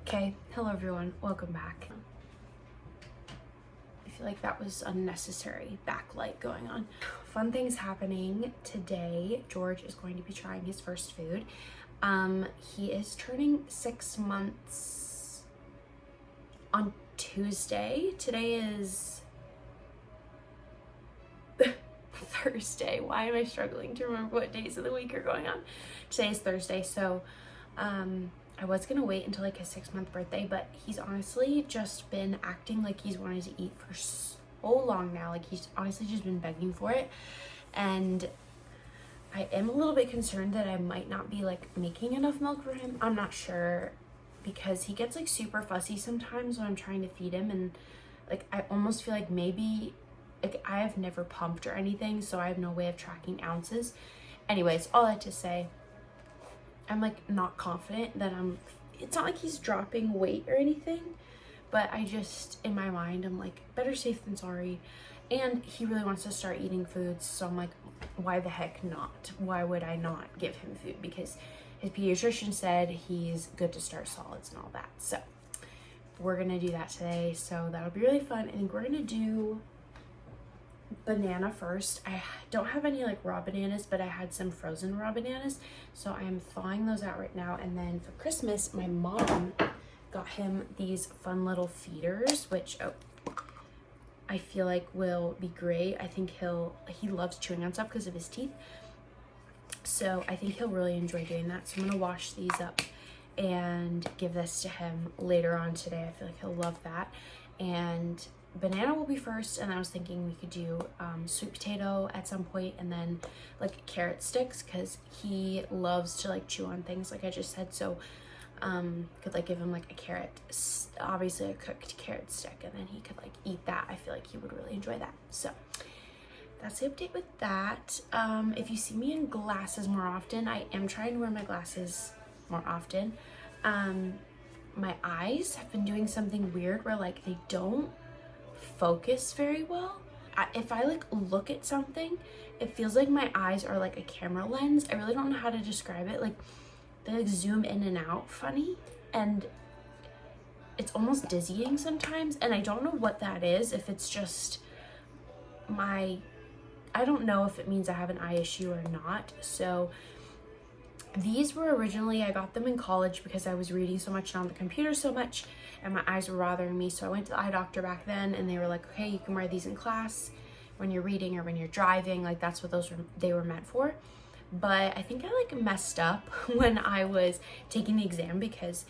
Okay, hello everyone, welcome back. I feel like that was unnecessary backlight going on. Fun things happening today. George is going to be trying his first food. He is turning 6 months on Tuesday. Today is Thursday. Why am I struggling to remember what days of the week are going on? Today is Thursday, so I was gonna wait until like his 6-month birthday, but he's honestly just been acting like he's wanted to eat for so long now. Like he's honestly just been begging for it, and I am a little bit concerned that I might not be like making enough milk for him. I'm not sure, because he gets like super fussy sometimes when I'm trying to feed him, and like I almost feel like maybe like I have never pumped or anything, so I have no way of tracking ounces. Anyways, all that to say, I'm like not confident that it's not like he's dropping weight or anything, but I just, in my mind, I'm like, better safe than sorry. And he really wants to start eating foods, so I'm like, why the heck not? Why would I not give him food? Because his pediatrician said he's good to start solids and all that. So we're gonna do that today, so that'll be really fun. I think we're gonna do banana first. I don't have any like raw bananas, but I had some frozen raw bananas, so I am thawing those out right now. And then for Christmas, my mom got him these fun little feeders, which I feel like will be great. I think he loves chewing on stuff because of his teeth, so I think he'll really enjoy doing that. So I'm gonna wash these up and give this to him later on today. I feel like he'll love that. And banana will be first, and I was thinking we could do sweet potato at some point, and then like carrot sticks, because he loves to like chew on things like I just said. So could like give him like a carrot, obviously a cooked carrot stick, and then he could like eat that. I feel like he would really enjoy that. So that's the update with that. If you see me in glasses more often, I am trying to wear my glasses more often. My eyes have been doing something weird where like they don't focus very well. If I like look at something, it feels like my eyes are like a camera lens. I really don't know how to describe it. Like they like zoom in and out funny, and it's almost dizzying sometimes, and I don't know what that is. If it's just I don't know if it means I have an eye issue or not. So these were originally, I got them in college because I was reading so much and on the computer so much, and my eyes were bothering me. So I went to the eye doctor back then, and they were like, okay, you can wear these in class when you're reading or when you're driving. Like that's what they were meant for. But I think I like messed up when I was taking the exam, because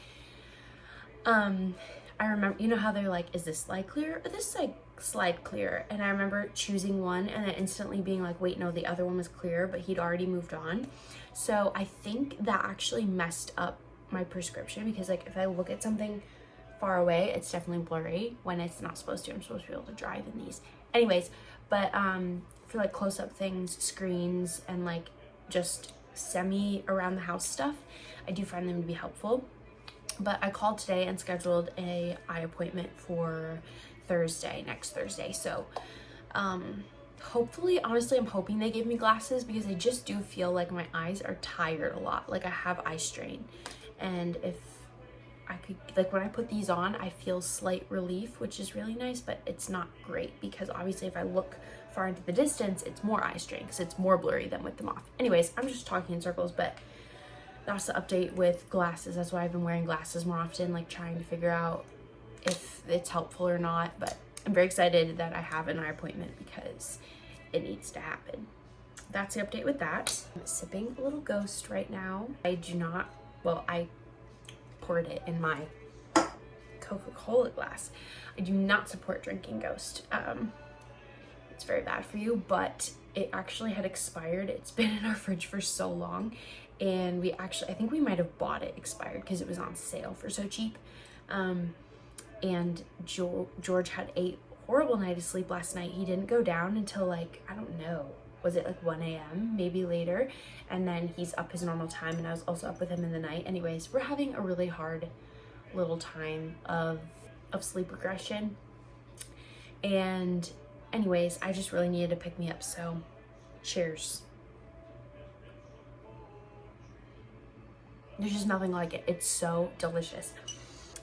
I remember, you know how they're like, is this slide clear or this like slide clear? And I remember choosing one and then instantly being like, wait, no, the other one was clear, but he'd already moved on. So I think that actually messed up my prescription, because like if I look at something far away, it's definitely blurry when it's not supposed to. I'm supposed to be able to drive in these. Anyways, but for like close-up things, screens, and like just semi around the house stuff, I do find them to be helpful. But I called today and scheduled a eye appointment for next Thursday. So hopefully, honestly, I'm hoping they give me glasses, because I just do feel like my eyes are tired a lot. Like I have eye strain, and if I could, like when I put these on, I feel slight relief, which is really nice, but it's not great, because obviously if I look far into the distance, it's more eye strain because it's more blurry than with them off. Anyways, I'm just talking in circles, but that's the update with glasses. That's why I've been wearing glasses more often, like trying to figure out if it's helpful or not. But I'm very excited that I have an eye appointment, because it needs to happen. That's the update with that. I'm sipping a little Ghost right now. I poured it in my Coca-Cola glass. I do not support drinking Ghost. It's very bad for you, but it actually had expired. It's been in our fridge for so long, and I think we might have bought it expired because it was on sale for so cheap. And George had a horrible night of sleep last night. He didn't go down until like, I don't know, was it like 1 a.m., maybe later? And then he's up his normal time, and I was also up with him in the night. Anyways, we're having a really hard little time of sleep regression. And anyways, I just really needed to pick me up, so cheers. There's just nothing like it. It's so delicious.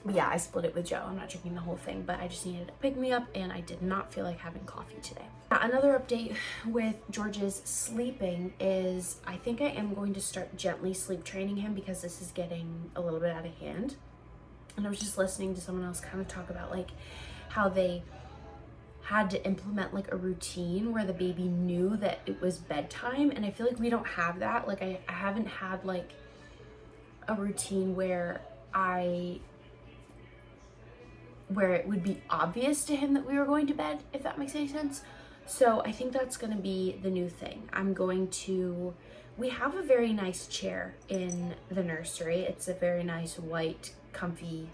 But yeah, I split it with Joe. I'm not drinking the whole thing, but I just needed a pick-me-up, and I did not feel like having coffee today. Another update with George's sleeping is I think I am going to start gently sleep training him because this is getting a little bit out of hand. And I was just listening to someone else kind of talk about like how they had to implement like a routine where the baby knew that it was bedtime, and I feel like we don't have that. Like I haven't had like a routine where it would be obvious to him that we were going to bed, if that makes any sense. So I think that's going to be the new thing. We have a very nice chair in the nursery. It's a very nice white comfy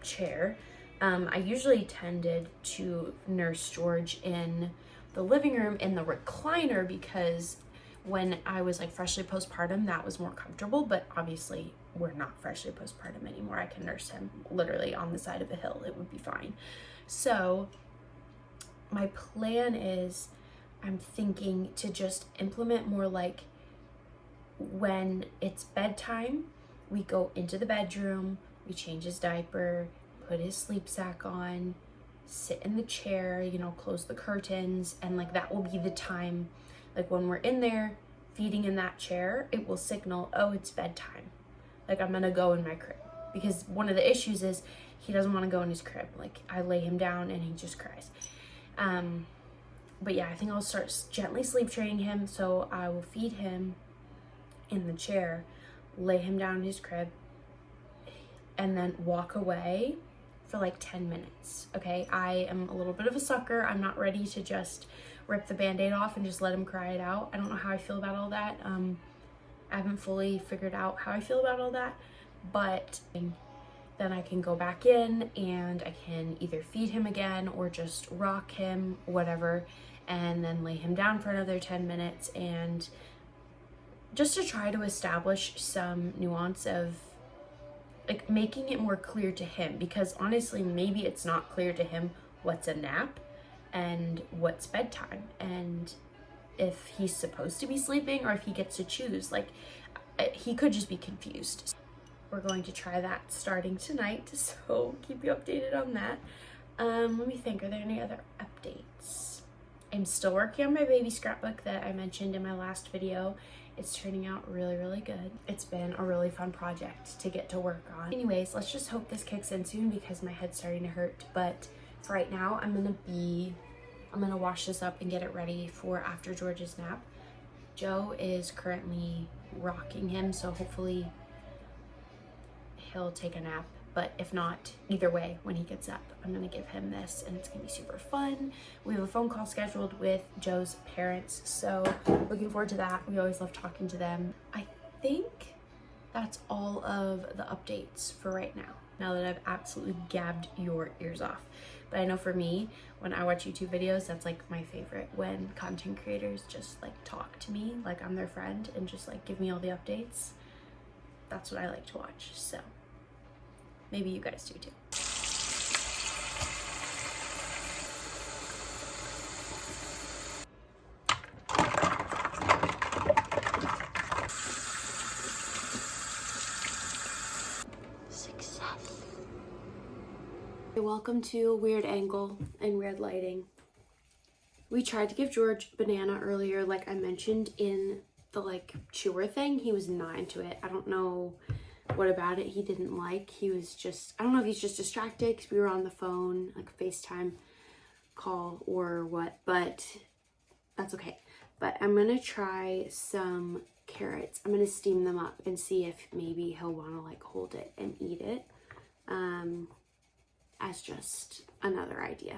chair. I usually tended to nurse George in the living room in the recliner because when I was like freshly postpartum, that was more comfortable, but obviously we're not freshly postpartum anymore. I can nurse him literally on the side of a hill. It would be fine. So my plan is I'm thinking to just implement more like when it's bedtime, we go into the bedroom, we change his diaper, put his sleep sack on, sit in the chair, you know, close the curtains, and like that will be the time, like when we're in there feeding in that chair, it will signal, oh, it's bedtime. Like I'm gonna go in my crib. Because one of the issues is he doesn't want to go in his crib. Like I lay him down and he just cries. But yeah, I think I'll start gently sleep training him. So I will feed him in the chair, lay him down in his crib, and then walk away for like 10 minutes. Okay, I am a little bit of a sucker. I'm not ready to just rip the band-aid off and just let him cry it out. I don't know how I feel about all that. I haven't fully figured out how I feel about all that, but then I can go back in and I can either feed him again or just rock him, whatever, and then lay him down for another 10 minutes, and just to try to establish some nuance of like making it more clear to him, because honestly, maybe it's not clear to him what's a nap and what's bedtime, and if he's supposed to be sleeping or if he gets to choose. Like he could just be confused. We're going to try that starting tonight, so keep you updated on that. Let me think, are there any other updates? I'm still working on my baby scrapbook that I mentioned in my last video. It's turning out really, really good. It's been a really fun project to get to work on. Anyways, let's just hope this kicks in soon because my head's starting to hurt. But for right now, I'm gonna wash this up and get it ready for after George's nap. Joe is currently rocking him, so hopefully he'll take a nap. But if not, either way, when he gets up, I'm gonna give him this and it's gonna be super fun. We have a phone call scheduled with Joe's parents, so looking forward to that. We always love talking to them. I think that's all of the updates for right now that I've absolutely gabbed your ears off. But I know for me, when I watch YouTube videos, that's like my favorite, when content creators just like talk to me like I'm their friend and just like give me all the updates. That's what I like to watch, so maybe you guys do too. Success. Welcome to Weird Angle and Weird Lighting. We tried to give George banana earlier, like I mentioned in the like chewer thing. He was not into it. I don't know what about it he didn't like. He was just, I don't know if he's just distracted because we were on the phone, like a FaceTime call or what, but that's okay. But I'm gonna try some carrots. I'm gonna steam them up and see if maybe he'll want to like hold it and eat it as just another idea.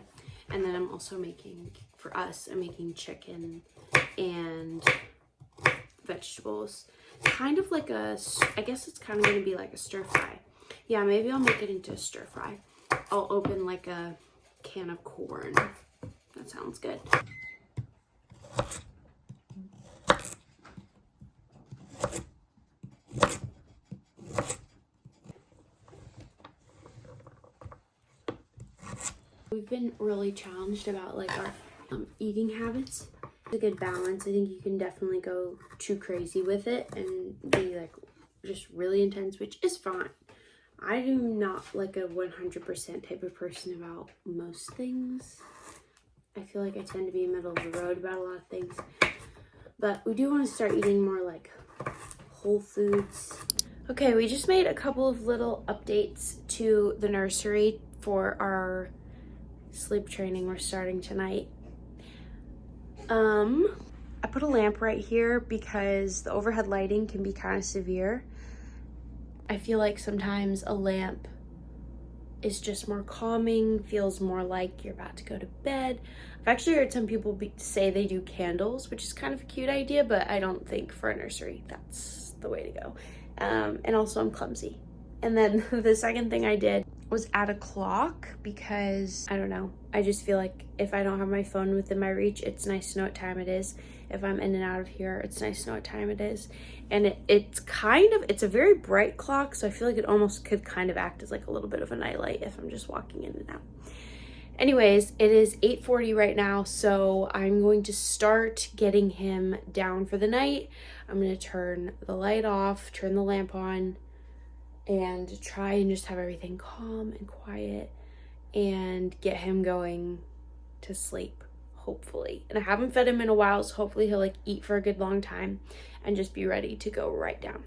And then I'm also making, for us, I'm making chicken and vegetables, kind of like a, I guess it's kind of going to be like a stir fry. Yeah, maybe I'll make it into a stir fry. I'll open like a can of corn. That sounds good. We've been really challenged about like our eating habits. It's a good balance. I think you can definitely go too crazy with it and be like just really intense, which is fine. I'm not like a 100% type of person about most things. I feel like I tend to be middle of the road about a lot of things. But we do want to start eating more like whole foods. Okay, we just made a couple of little updates to the nursery for our sleep training we're starting tonight. I put a lamp right here because the overhead lighting can be kind of severe. I feel like sometimes a lamp is just more calming, feels more like you're about to go to bed. I've actually heard some people say they do candles, which is kind of a cute idea, but I don't think for a nursery that's the way to go. And also I'm clumsy. And then the second thing I did was add a clock because, I don't know, I just feel like if I don't have my phone within my reach, it's nice to know what time it is. If I'm in and out of here, it's nice to know what time it is. And it's a very bright clock, so I feel like it almost could kind of act as like a little bit of a nightlight if I'm just walking in and out. Anyways, it is 8:40 right now, so I'm going to start getting him down for the night. I'm going to turn the light off, turn the lamp on, and try and just have everything calm and quiet and get him going to sleep, hopefully. And I haven't fed him in a while, so hopefully he'll like eat for a good long time and just be ready to go right down.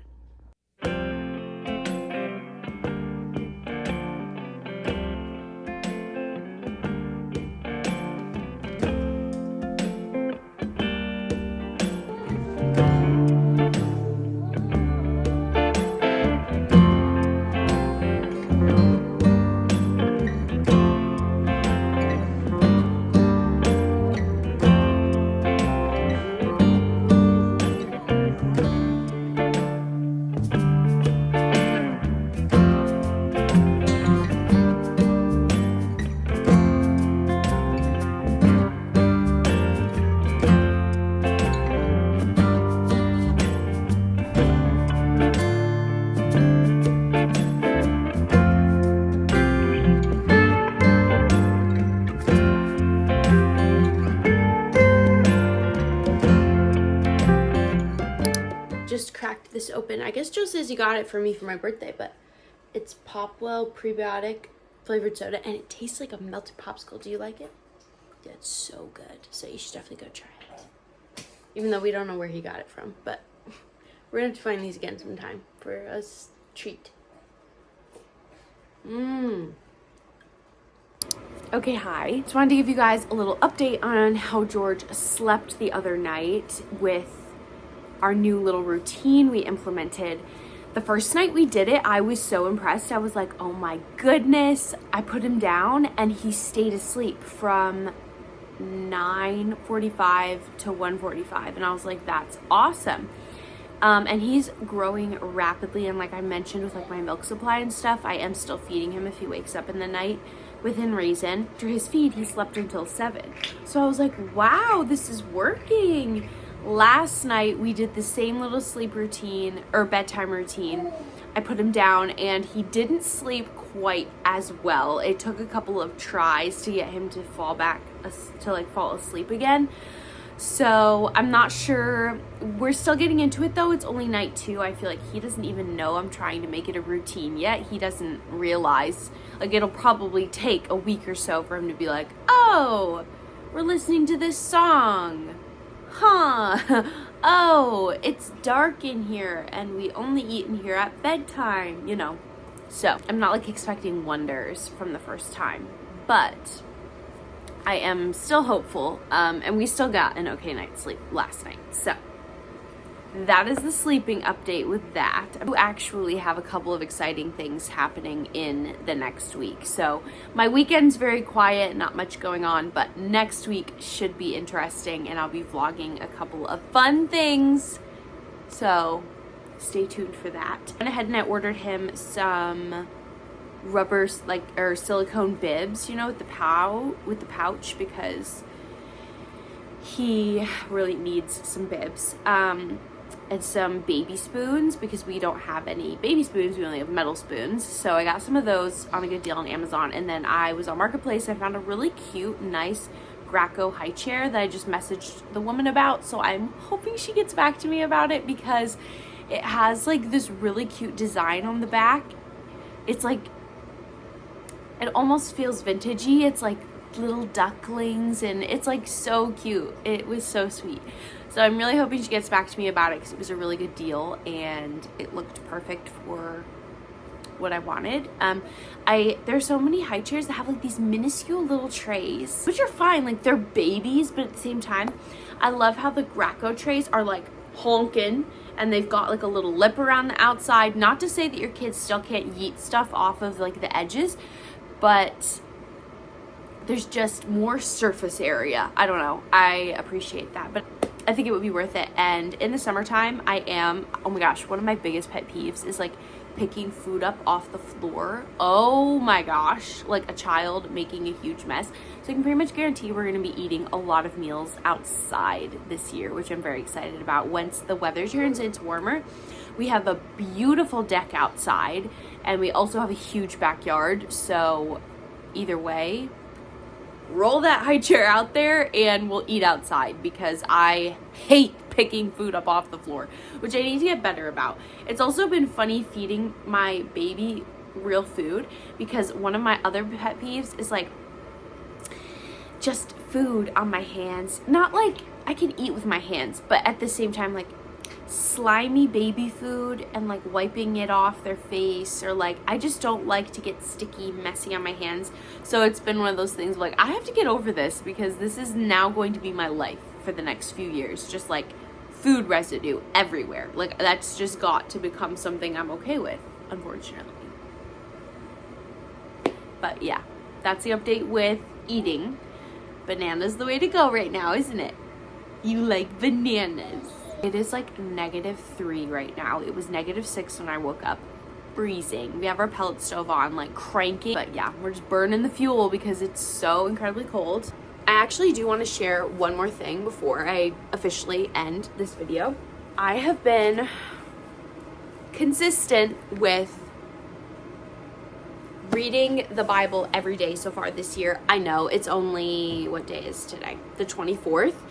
Just cracked this open. I guess Joe says he got it for me for my birthday, but it's Popwell prebiotic flavored soda and it tastes like a melted popsicle. Do you like it? Yeah, it's so good. So you should definitely go try it. Even though we don't know where he got it from, but we're gonna have to find these again sometime for a treat. Okay, hi. Just wanted to give you guys a little update on how George slept the other night with our new little routine we implemented. The first night we did it, I was so impressed. I was like, oh my goodness. I put him down and he stayed asleep from 9:45 to 1:45. And I was like, that's awesome. And he's growing rapidly. And like I mentioned with like my milk supply and stuff, I am still feeding him if he wakes up in the night within reason. After his feed, he slept until 7. So I was like, wow, this is working. Last night we did the same little sleep routine or bedtime routine. I put him down and he didn't sleep quite as well. It took a couple of tries to get him to fall asleep again. So I'm not sure. We're still getting into it though. It's only night 2. I feel like he doesn't even know I'm trying to make it a routine yet. He doesn't realize. Like it'll probably take a week or so for him to be like, oh, we're listening to this song. Huh, oh, it's dark in here and we only eat in here at bedtime, you know. So I'm not like expecting wonders from the first time, but I am still hopeful. And we still got an okay night's sleep last night. So that is the sleeping update with that. I do actually have a couple of exciting things happening in the next week. So my weekend's very quiet, not much going on, but next week should be interesting and I'll be vlogging a couple of fun things. So stay tuned for that. I went ahead and I ordered him some rubber or silicone bibs, you know, with the pouch because he really needs some bibs. And some baby spoons because we don't have any baby spoons. We only have metal spoons. So I got some of those on a good deal on Amazon. And then I was on Marketplace. I found a really cute, nice Graco high chair that I just messaged the woman about. So I'm hoping she gets back to me about it because it has like this really cute design on the back. it's like, it almost feels vintagey. It's like little ducklings and it's like so cute. It was so sweet. So I'm really hoping she gets back to me about it because it was a really good deal and it looked perfect for what I wanted. There's so many high chairs that have like these minuscule little trays, which are fine, like they're babies, but at the same time, I love how the Graco trays are like honking and they've got like a little lip around the outside. Not to say that your kids still can't yeet stuff off of like the edges, but there's just more surface area. I don't know. I appreciate that, but I think it would be worth it. And in the summertime, oh my gosh, one of my biggest pet peeves is like picking food up off the floor. Oh my gosh, like a child making a huge mess. So I can pretty much guarantee we're gonna be eating a lot of meals outside this year, which I'm very excited about. Once the weather turns into warmer, we have a beautiful deck outside and we also have a huge backyard. So either way, roll that high chair out there and we'll eat outside because I hate picking food up off the floor, which I need to get better about. It's also been funny feeding my baby real food because one of my other pet peeves is like just food on my hands. Not like I can eat with my hands, but at the same time like slimy baby food and like wiping it off their face, or like I just don't like to get sticky, messy on my hands. So it's been one of those things like I have to get over this because this is now going to be my life for the next few years, just like food residue everywhere. Like that's just got to become something I'm okay with, unfortunately. But yeah, that's the update with eating. Banana's the way to go right now, isn't it? You like bananas. It is like -3 right now. It was -6 when I woke up. Freezing. We have our pellet stove on, like cranking. But yeah, we're just burning the fuel because it's so incredibly cold. I actually do want to share one more thing before I officially end this video. I have been consistent with reading the Bible every day so far this year. I know it's only, what day is today? The 24th.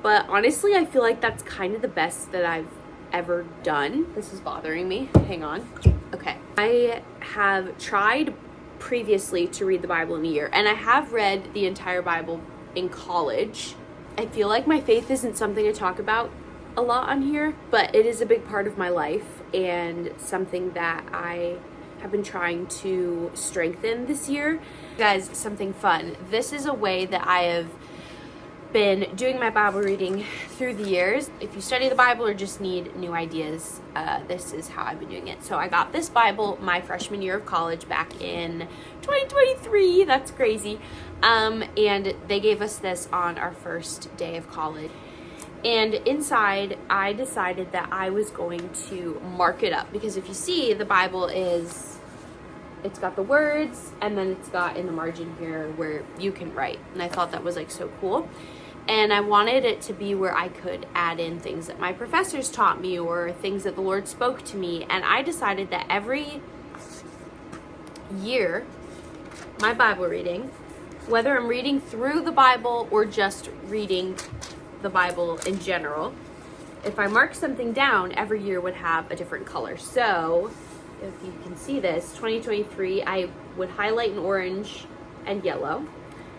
But honestly, I feel like that's kind of the best that I've ever done. This is bothering me. Hang on. Okay. I have tried previously to read the Bible in a year, and I have read the entire Bible in college. I feel like my faith isn't something I talk about a lot on here, but it is a big part of my life and something that I have been trying to strengthen this year. Guys, something fun. This is a way that I have been doing my Bible reading through the years. If you study the Bible or just need new ideas, this is how I've been doing it. So I got this Bible my freshman year of college back in 2023. That's crazy. And they gave us this on our first day of college. And inside, I decided that I was going to mark it up because if you see, the Bible it's got the words and then it's got in the margin here where you can write. And I thought that was like so cool. And I wanted it to be where I could add in things that my professors taught me or things that the Lord spoke to me. And I decided that every year, my Bible reading, whether I'm reading through the Bible or just reading the Bible in general, if I mark something down, every year would have a different color. So if you can see this, 2023, I would highlight in orange and yellow.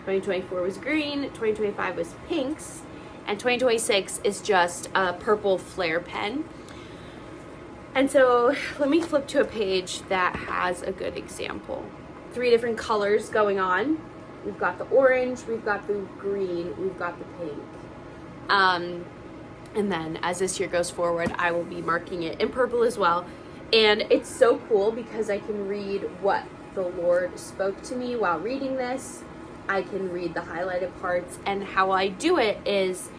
2024 was green, 2025 was pinks, and 2026 is just a purple flare pen. And so let me flip to a page that has a good example. 3 different colors going on. We've got the orange, we've got the green, we've got the pink. And then as this year goes forward, I will be marking it in purple as well. And it's so cool because I can read what the Lord spoke to me while reading this. I can read the highlighted parts, and how I do it is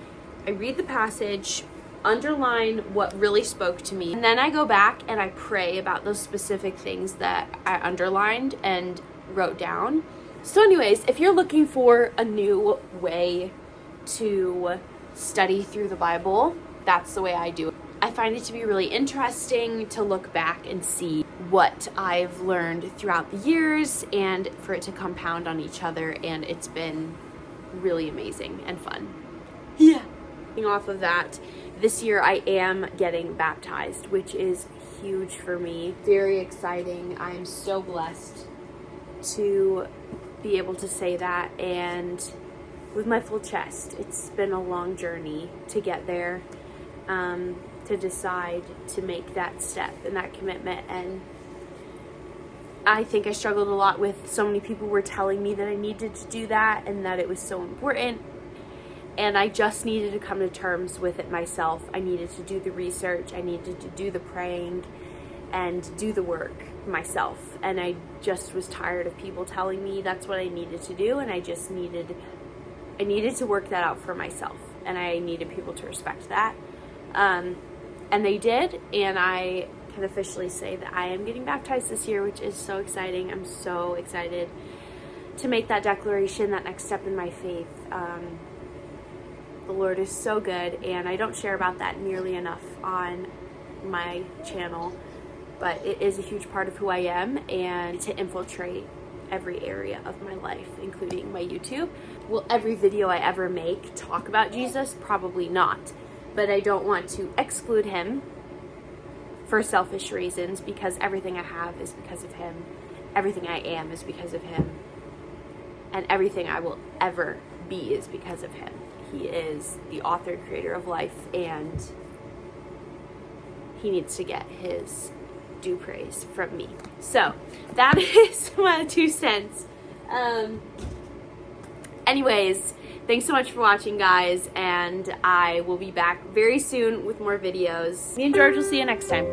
I read the passage, underline what really spoke to me, and then I go back and I pray about those specific things that I underlined and wrote down. So anyways, if you're looking for a new way to study through the Bible, that's the way I do it. I find it to be really interesting to look back and see what I've learned throughout the years and for it to compound on each other, and it's been really amazing and fun. Yeah. Off of that, this year I am getting baptized, which is huge for me. Very exciting. I am so blessed to be able to say that, and with my full chest. It's been a long journey to get there, to decide to make that step and that commitment. And I think I struggled a lot with so many people were telling me that I needed to do that and that it was so important. And I just needed to come to terms with it myself. I needed to do the research. I needed to do the praying and do the work myself. And I just was tired of people telling me that's what I needed to do. And I needed to work that out for myself. And I needed people to respect that. And they did. And I can officially say that I am getting baptized this year, which is so exciting. I'm so excited to make that declaration, that next step in my faith. The Lord is so good, and I don't share about that nearly enough on my channel, but it is a huge part of who I am, and to infiltrate every area of my life, including my YouTube. Will every video I ever make talk about Jesus? Probably not, but I don't want to exclude him for selfish reasons, because everything I have is because of him, everything I am is because of him, and everything I will ever be is because of him. He is the author and creator of life, and he needs to get his due praise from me. So that is my 2 cents. Anyways, thanks so much for watching, guys, and I will be back very soon with more videos. Me and George will see you next time.